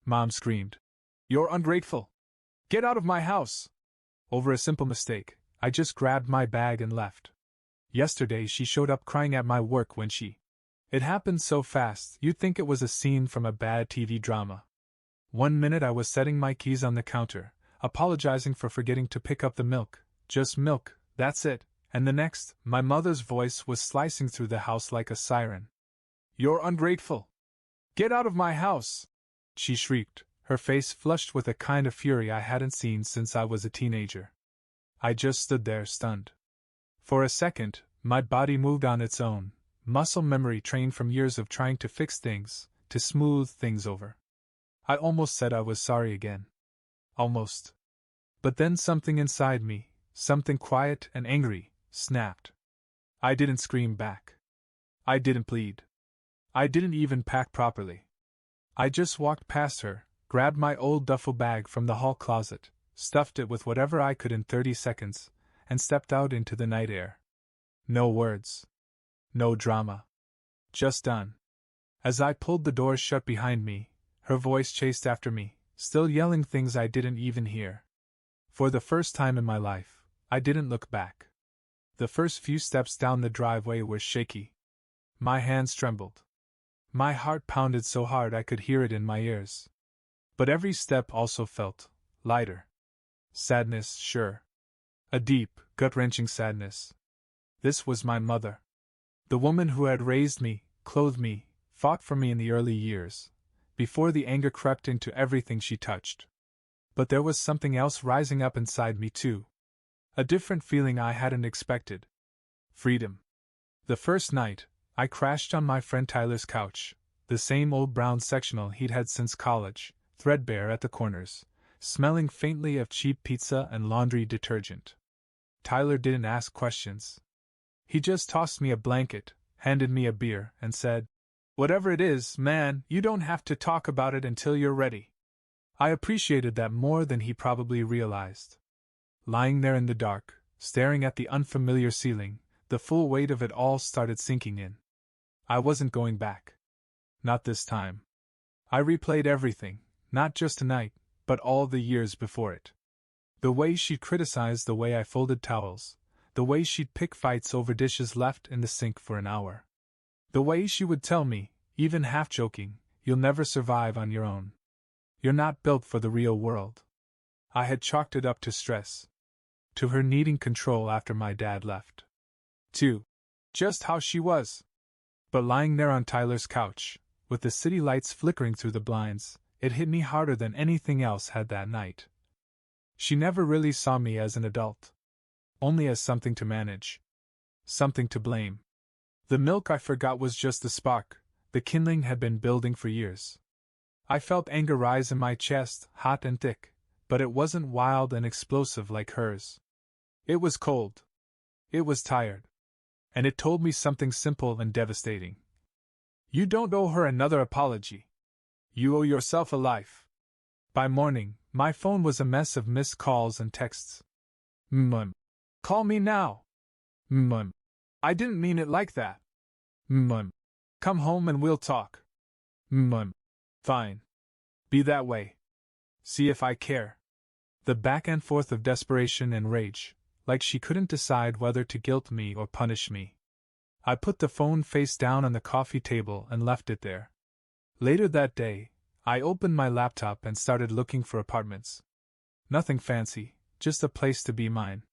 Mom screamed. You're ungrateful! Get out of my house! Over a simple mistake, I just grabbed my bag and left. Yesterday she showed up crying at my work when It happened so fast, you'd think it was a scene from a bad TV drama. 1 minute I was setting my keys on the counter, apologizing for forgetting to pick up the milk. Just milk, that's it. And the next, my mother's voice was slicing through the house like a siren. You're ungrateful! Get out of my house! She shrieked, her face flushed with a kind of fury I hadn't seen since I was a teenager. I just stood there stunned. For a second, my body moved on its own, muscle memory trained from years of trying to fix things, to smooth things over. I almost said I was sorry again. Almost. But then something inside me, something quiet and angry, snapped. I didn't scream back. I didn't plead. I didn't even pack properly. I just walked past her, grabbed my old duffel bag from the hall closet, stuffed it with whatever I could in 30 seconds, and stepped out into the night air. No words. No drama. Just done. As I pulled the doors shut behind me, her voice chased after me, still yelling things I didn't even hear. For the first time in my life, I didn't look back. The first few steps down the driveway were shaky. My hands trembled. My heart pounded so hard I could hear it in my ears. But every step also felt lighter. Sadness, sure. A deep, gut-wrenching sadness. This was my mother. The woman who had raised me, clothed me, fought for me in the early years, before the anger crept into everything she touched. But there was something else rising up inside me too. A different feeling I hadn't expected. Freedom. The first night, I crashed on my friend Tyler's couch, the same old brown sectional he'd had since college, threadbare at the corners, smelling faintly of cheap pizza and laundry detergent. Tyler didn't ask questions. He just tossed me a blanket, handed me a beer, and said, "Whatever it is, man, you don't have to talk about it until you're ready." I appreciated that more than he probably realized. Lying there in the dark, staring at the unfamiliar ceiling, the full weight of it all started sinking in. I wasn't going back. Not this time. I replayed everything, not just tonight, but all the years before it. The way she'd criticize the way I folded towels, the way she'd pick fights over dishes left in the sink for an hour. The way she would tell me, even half joking, "You'll never survive on your own. You're not built for the real world." I had chalked it up to stress. To her needing control after my dad left. To just how she was. But lying there on Tyler's couch, with the city lights flickering through the blinds, it hit me harder than anything else had that night. She never really saw me as an adult. Only as something to manage. Something to blame. The milk I forgot was just the spark, the kindling had been building for years. I felt anger rise in my chest, hot and thick, but it wasn't wild and explosive like hers. It was cold. It was tired. And it told me something simple and devastating. You don't owe her another apology. You owe yourself a life. By morning, my phone was a mess of missed calls and texts. Call me now. I didn't mean it like that. Come home and we'll talk. Fine. Be that way. See if I care. The back and forth of desperation and rage, like she couldn't decide whether to guilt me or punish me. I put the phone face down on the coffee table and left it there. Later that day, I opened my laptop and started looking for apartments. Nothing fancy, just a place to be mine.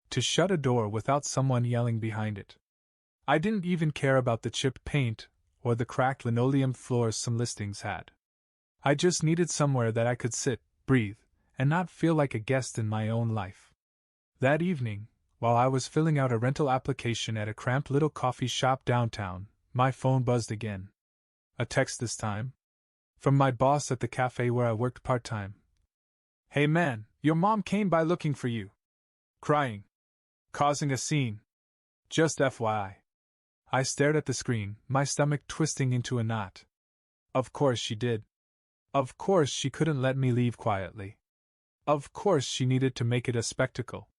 To shut a door without someone yelling behind it. I didn't even care about the chipped paint or the cracked linoleum floors some listings had. I just needed somewhere that I could sit, breathe, and not feel like a guest in my own life. That evening, while I was filling out a rental application at a cramped little coffee shop downtown, my phone buzzed again. A text this time. From my boss at the cafe where I worked part-time. "Hey man, your mom came by looking for you. Crying. Causing a scene. Just FYI. I stared at the screen, my stomach twisting into a knot. Of course she did. Of course she couldn't let me leave quietly. Of course she needed to make it a spectacle.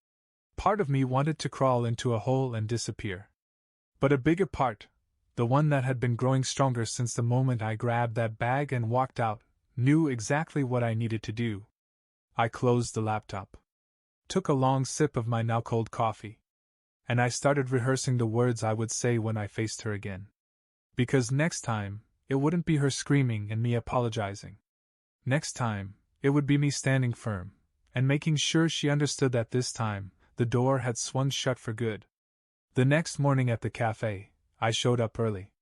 Part of me wanted to crawl into a hole and disappear. But a bigger part, the one that had been growing stronger since the moment I grabbed that bag and walked out, knew exactly what I needed to do. I closed the laptop, took a long sip of my now cold coffee, and I started rehearsing the words I would say when I faced her again. Because next time, it wouldn't be her screaming and me apologizing. Next time, it would be me standing firm, and making sure she understood that this time, the door had swung shut for good. The next morning at the cafe, I showed up early.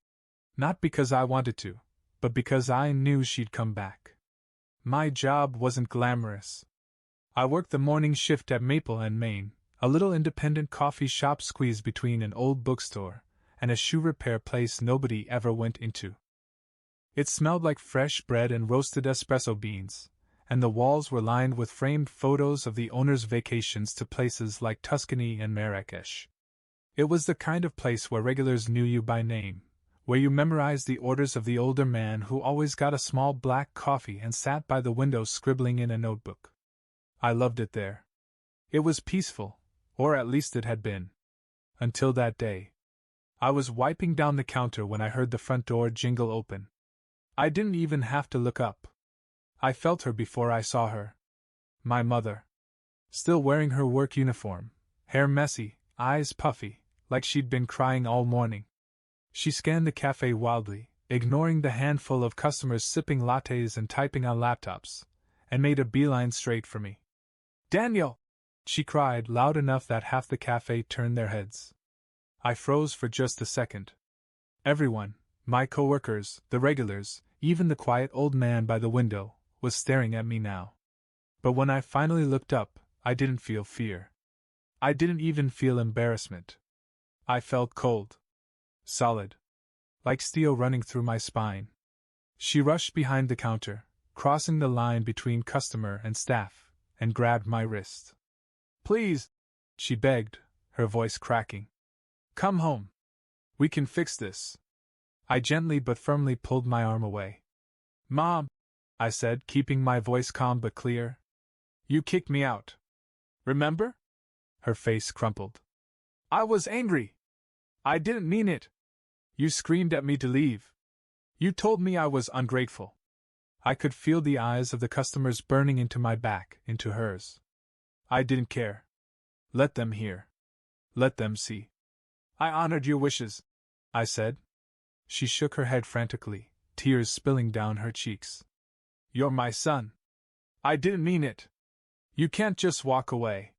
Not because I wanted to, but because I knew she'd come back. My job wasn't glamorous. I worked the morning shift at Maple and Main, a little independent coffee shop squeezed between an old bookstore and a shoe repair place nobody ever went into. It smelled like fresh bread and roasted espresso beans, and the walls were lined with framed photos of the owner's vacations to places like Tuscany and Marrakesh. It was the kind of place where regulars knew you by name, where you memorized the orders of the older man who always got a small black coffee and sat by the window scribbling in a notebook. I loved it there. It was peaceful, or at least it had been. Until that day. I was wiping down the counter when I heard the front door jingle open. I didn't even have to look up. I felt her before I saw her. My mother. Still wearing her work uniform, hair messy, eyes puffy, like she'd been crying all morning. She scanned the cafe wildly, ignoring the handful of customers sipping lattes and typing on laptops, and made a beeline straight for me. "Daniel!" she cried loud enough that half the cafe turned their heads. I froze for just a second. Everyone, my coworkers, the regulars, even the quiet old man by the window, was staring at me now. But when I finally looked up, I didn't feel fear. I didn't even feel embarrassment. I felt cold. Solid. Like steel running through my spine. She rushed behind the counter, crossing the line between customer and staff, and grabbed my wrist. "Please," she begged, her voice cracking. "Come home. We can fix this." I gently but firmly pulled my arm away. "Mom," I said, keeping my voice calm but clear. "You kicked me out. Remember?" Her face crumpled. "I was angry. I didn't mean it. You screamed at me to leave. You told me I was ungrateful." I could feel the eyes of the customers burning into my back, into hers. "I didn't care. Let them hear. Let them see. I honored your wishes," I said. She shook her head frantically, tears spilling down her cheeks. "You're my son. I didn't mean it. You can't just walk away."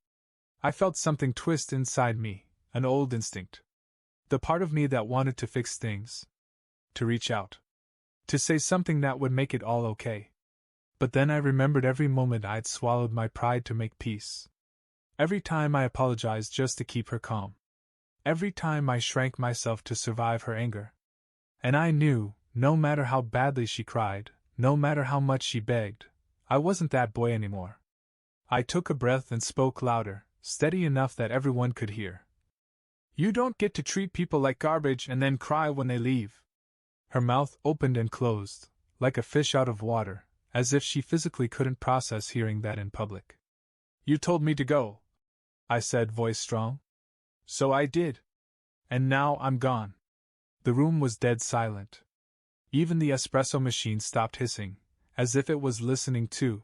I felt something twist inside me, an old instinct. The part of me that wanted to fix things. To reach out. To say something that would make it all okay. But then I remembered every moment I'd swallowed my pride to make peace. Every time I apologized just to keep her calm. Every time I shrank myself to survive her anger. And I knew, no matter how badly she cried, no matter how much she begged, I wasn't that boy anymore. I took a breath and spoke louder, steady enough that everyone could hear. "You don't get to treat people like garbage and then cry when they leave." Her mouth opened and closed, like a fish out of water, as if she physically couldn't process hearing that in public. "You told me to go," I said, voice strong. "So I did. And now I'm gone." The room was dead silent. Even the espresso machine stopped hissing, as if it was listening too.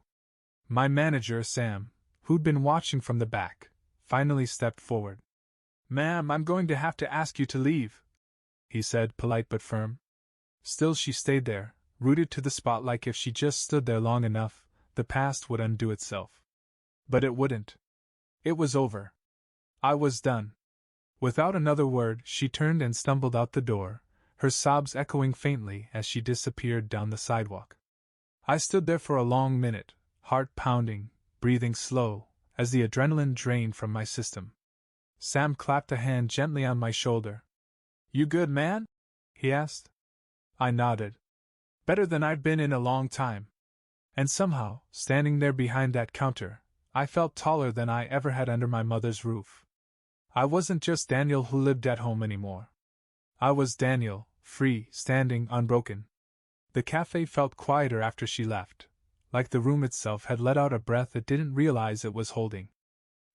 My manager, Sam, who'd been watching from the back, finally stepped forward. "Ma'am, I'm going to have to ask you to leave," he said, polite but firm. Still she stayed there, rooted to the spot like if she just stood there long enough, the past would undo itself. But it wouldn't. It was over. I was done. Without another word, she turned and stumbled out the door, her sobs echoing faintly as she disappeared down the sidewalk. I stood there for a long minute, heart pounding, breathing slow, as the adrenaline drained from my system. Sam clapped a hand gently on my shoulder. "You good, man?" he asked. I nodded. Better than I'd been in a long time. And somehow, standing there behind that counter, I felt taller than I ever had under my mother's roof. I wasn't just Daniel who lived at home anymore. I was Daniel, free, standing, unbroken. The cafe felt quieter after she left, like the room itself had let out a breath it didn't realize it was holding.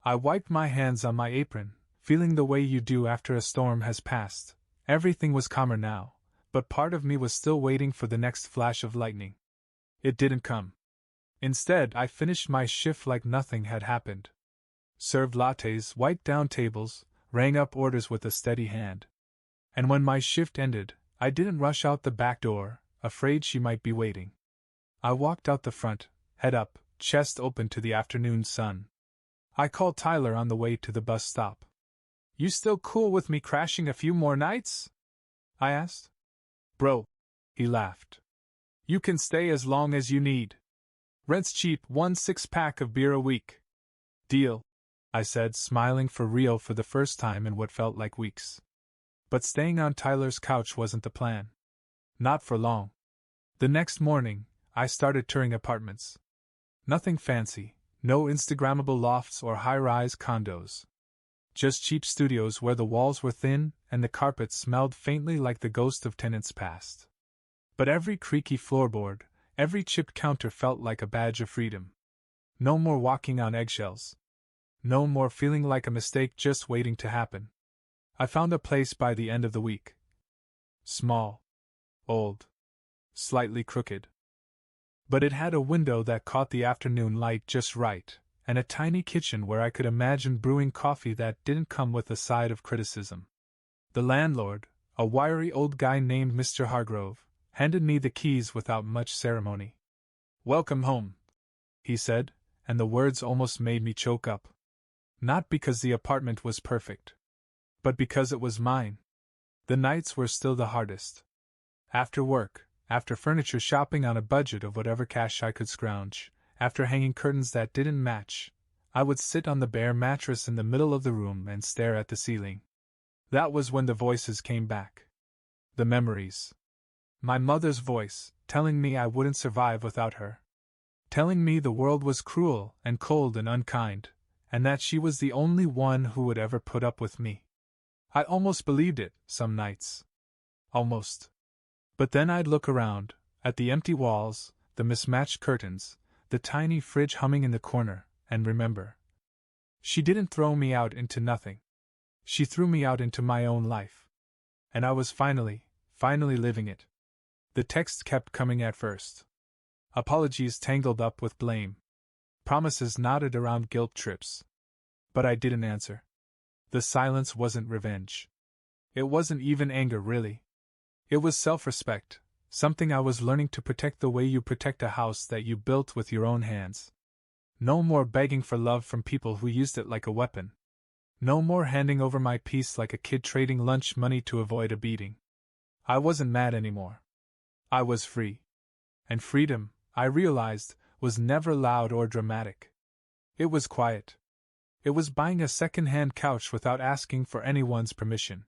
I wiped my hands on my apron, feeling the way you do after a storm has passed. Everything was calmer now, but part of me was still waiting for the next flash of lightning. It didn't come. Instead, I finished my shift like nothing had happened. Served lattes, wiped down tables, rang up orders with a steady hand. And when my shift ended, I didn't rush out the back door, afraid she might be waiting. I walked out the front, head up, chest open to the afternoon sun. I called Tyler on the way to the bus stop. "You still cool with me crashing a few more nights?" I asked. "Bro," he laughed. "You can stay as long as you need. Rent's cheap, 1 6-pack of beer a week." "Deal," I said, smiling for real for the first time in what felt like weeks. But staying on Tyler's couch wasn't the plan. Not for long. The next morning, I started touring apartments. Nothing fancy, no Instagrammable lofts or high-rise condos. Just cheap studios where the walls were thin and the carpet smelled faintly like the ghost of tenants past. But every creaky floorboard, every chipped counter felt like a badge of freedom. No more walking on eggshells. No more feeling like a mistake just waiting to happen. I found a place by the end of the week. Small. Old. Slightly crooked. But it had a window that caught the afternoon light just right, and a tiny kitchen where I could imagine brewing coffee that didn't come with a side of criticism. The landlord, a wiry old guy named Mr. Hargrove, handed me the keys without much ceremony. "Welcome home," he said, and the words almost made me choke up. Not because the apartment was perfect, but because it was mine. The nights were still the hardest. After work, after furniture shopping on a budget of whatever cash I could scrounge, after hanging curtains that didn't match, I would sit on the bare mattress in the middle of the room and stare at the ceiling. That was when the voices came back. The memories. My mother's voice, telling me I wouldn't survive without her. Telling me the world was cruel and cold and unkind, and that she was the only one who would ever put up with me. I almost believed it, some nights. Almost. But then I'd look around, at the empty walls, the mismatched curtains, the tiny fridge humming in the corner, and remember. She didn't throw me out into nothing. She threw me out into my own life. And I was finally living it. The text kept coming at first. Apologies tangled up with blame. Promises knotted around guilt trips. But I didn't answer. The silence wasn't revenge. It wasn't even anger, really. It was self-respect, something I was learning to protect the way you protect a house that you built with your own hands. No more begging for love from people who used it like a weapon. No more handing over my peace like a kid trading lunch money to avoid a beating. I wasn't mad anymore. I was free. And freedom, I realized, was never loud or dramatic. It was quiet. It was buying a second-hand couch without asking for anyone's permission.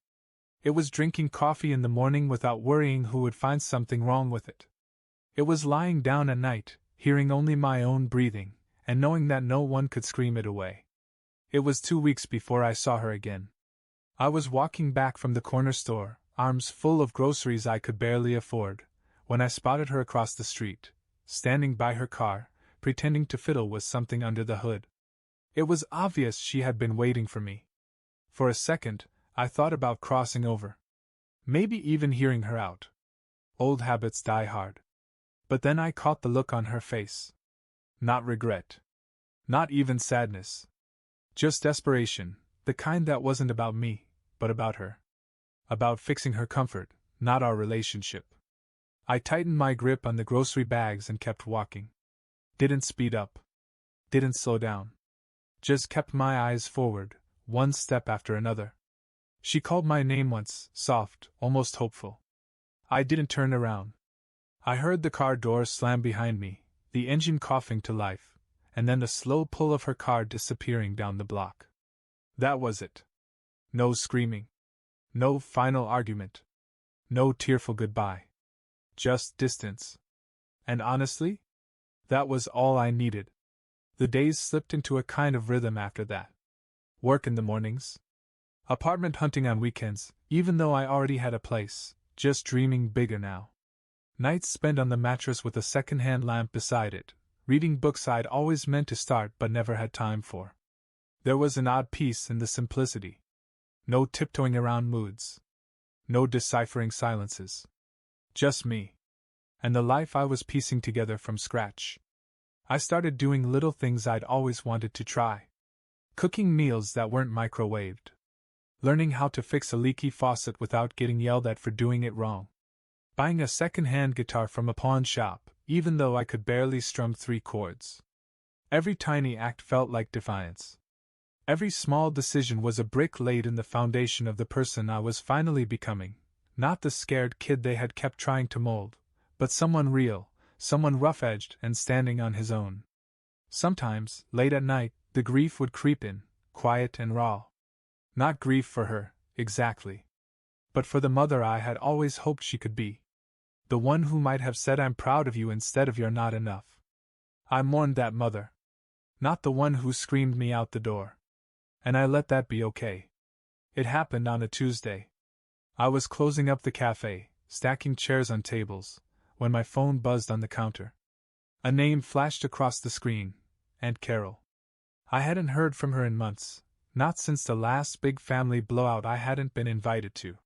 It was drinking coffee in the morning without worrying who would find something wrong with it. It was lying down at night, hearing only my own breathing, and knowing that no one could scream it away. It was 2 weeks before I saw her again. I was walking back from the corner store, arms full of groceries I could barely afford, when I spotted her across the street, standing by her car, pretending to fiddle with something under the hood. It was obvious she had been waiting for me. For a second, I thought about crossing over. Maybe even hearing her out. Old habits die hard. But then I caught the look on her face. Not regret. Not even sadness. Just desperation, the kind that wasn't about me, but about her. About fixing her comfort, not our relationship. I tightened my grip on the grocery bags and kept walking. Didn't speed up. Didn't slow down. Just kept my eyes forward, one step after another. She called my name once, soft, almost hopeful. I didn't turn around. I heard the car door slam behind me, the engine coughing to life, and then the slow pull of her car disappearing down the block. That was it. No screaming. No final argument. No tearful goodbye. Just distance. And honestly, that was all I needed. The days slipped into a kind of rhythm after that. Work in the mornings. Apartment hunting on weekends, even though I already had a place, just dreaming bigger now. Nights spent on the mattress with a second-hand lamp beside it, reading books I'd always meant to start but never had time for. There was an odd peace in the simplicity. No tiptoeing around moods. No deciphering silences. Just me. and the life I was piecing together from scratch. I started doing little things I'd always wanted to try. Cooking meals that weren't microwaved. Learning how to fix a leaky faucet without getting yelled at for doing it wrong. Buying a second-hand guitar from a pawn shop, even though I could barely strum 3 chords. Every tiny act felt like defiance. Every small decision was a brick laid in the foundation of the person I was finally becoming, not the scared kid they had kept trying to mold, but someone real, someone rough-edged and standing on his own. Sometimes, late at night, the grief would creep in, quiet and raw. Not grief for her, exactly. But for the mother I had always hoped she could be. The one who might have said I'm proud of you instead of you're not enough. I mourned that mother. Not the one who screamed me out the door. And I let that be okay. It happened on a Tuesday. I was closing up the cafe, stacking chairs on tables, when my phone buzzed on the counter. A name flashed across the screen, Aunt Carol. I hadn't heard from her in months, not since the last big family blowout I hadn't been invited to.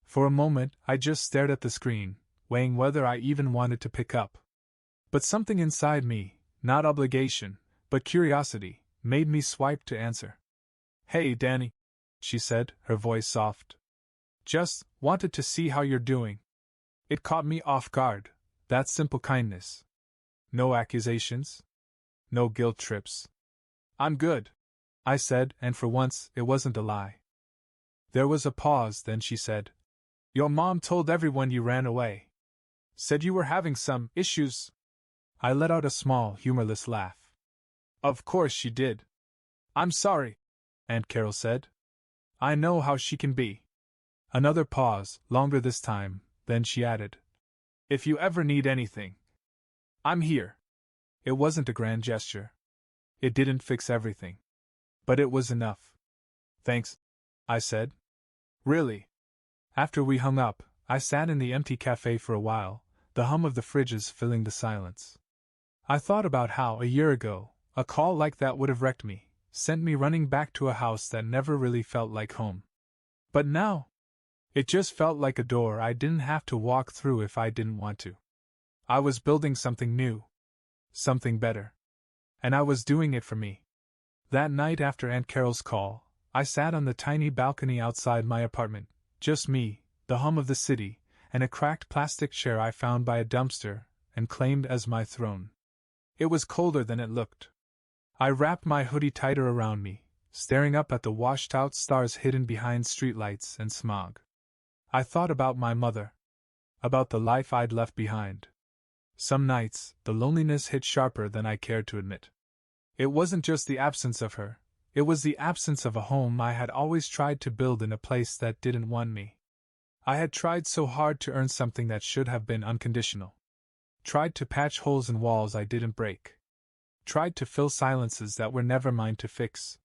For a moment, I just stared at the screen, weighing whether I even wanted to pick up. But something inside me, not obligation, but curiosity, made me swipe to answer. "Hey, Danny," she said, her voice soft. "Just wanted to see how you're doing." It caught me off guard, that simple kindness. No accusations. No guilt trips. "I'm good," I said, and for once, it wasn't a lie. There was a pause, then she said, "Your mom told everyone you ran away. Said you were having some issues." I let out a small, humorless laugh. "Of course she did. I'm sorry," Aunt Carol said. "I know how she can be." Another pause, longer this time, then she added, "If you ever need anything, I'm here." It wasn't a grand gesture. It didn't fix everything. But it was enough. "Thanks," I said. "Really." After we hung up, I sat in the empty cafe for a while, the hum of the fridges filling the silence. I thought about how, a year ago, a call like that would have wrecked me, sent me running back to a house that never really felt like home. But now, it just felt like a door I didn't have to walk through if I didn't want to. I was building something new. Something better. And I was doing it for me. That night after Aunt Carol's call, I sat on the tiny balcony outside my apartment, just me, the hum of the city, and a cracked plastic chair I found by a dumpster and claimed as my throne. It was colder than it looked. I wrapped my hoodie tighter around me, staring up at the washed-out stars hidden behind streetlights and smog. I thought about my mother. About the life I'd left behind. Some nights, the loneliness hit sharper than I cared to admit. It wasn't just the absence of her, it was the absence of a home I had always tried to build in a place that didn't want me. I had tried so hard to earn something that should have been unconditional. Tried to patch holes in walls I didn't break. Tried to fill silences that were never mine to fix.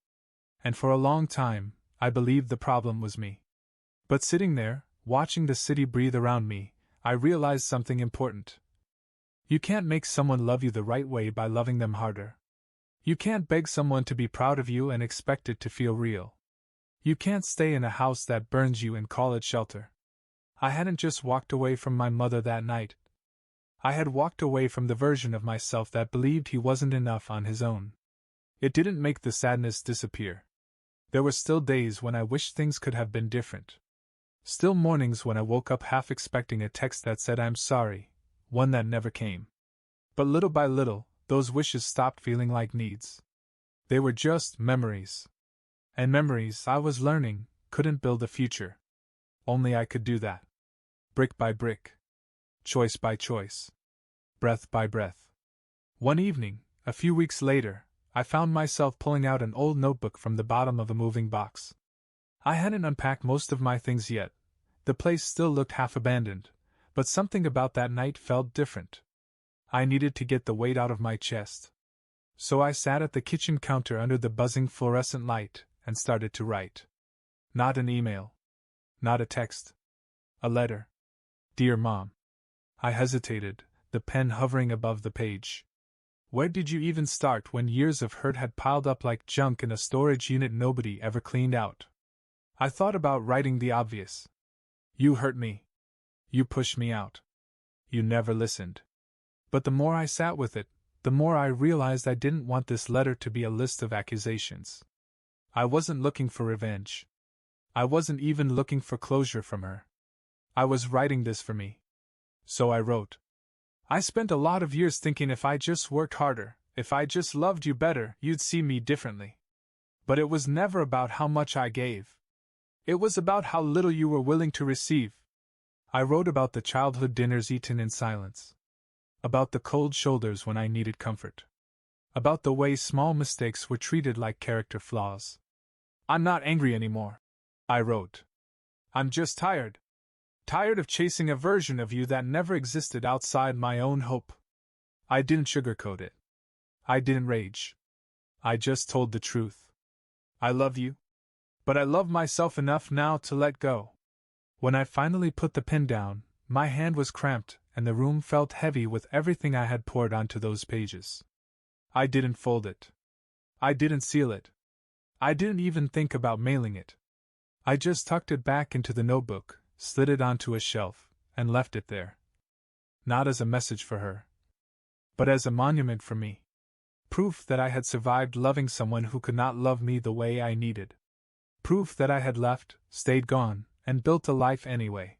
And for a long time, I believed the problem was me. But sitting there, watching the city breathe around me, I realized something important. You can't make someone love you the right way by loving them harder. You can't beg someone to be proud of you and expect it to feel real. You can't stay in a house that burns you and call it shelter. I hadn't just walked away from my mother that night. I had walked away from the version of myself that believed he wasn't enough on his own. It didn't make the sadness disappear. There were still days when I wished things could have been different. Still mornings when I woke up half expecting a text that said I'm sorry, one that never came. But little by little, those wishes stopped feeling like needs. They were just memories. And memories, I was learning, couldn't build a future. Only I could do that. Brick by brick. Choice by choice. Breath by breath. One evening, a few weeks later, I found myself pulling out an old notebook from the bottom of a moving box. I hadn't unpacked most of my things yet. The place still looked half abandoned, but something about that night felt different. I needed to get the weight out of my chest. So I sat at the kitchen counter under the buzzing fluorescent light and started to write. Not an email. Not a text. A letter. Dear Mom. I hesitated, the pen hovering above the page. Where did you even start when years of hurt had piled up like junk in a storage unit nobody ever cleaned out? I thought about writing the obvious. You hurt me. You pushed me out. You never listened. But the more I sat with it, the more I realized I didn't want this letter to be a list of accusations. I wasn't looking for revenge. I wasn't even looking for closure from her. I was writing this for me. So I wrote. I spent a lot of years thinking if I just worked harder, if I just loved you better, you'd see me differently. But it was never about how much I gave. It was about how little you were willing to receive. I wrote about the childhood dinners eaten in silence. About the cold shoulders when I needed comfort. About the way small mistakes were treated like character flaws. I'm not angry anymore, I wrote. I'm just tired. Tired of chasing a version of you that never existed outside my own hope. I didn't sugarcoat it. I didn't rage. I just told the truth. I love you. But I love myself enough now to let go. When I finally put the pen down, my hand was cramped and the room felt heavy with everything I had poured onto those pages. I didn't fold it. I didn't seal it. I didn't even think about mailing it. I just tucked it back into the notebook, slid it onto a shelf, and left it there. Not as a message for her, but as a monument for me. Proof that I had survived loving someone who could not love me the way I needed. Proof that I had left, stayed gone, and built a life anyway.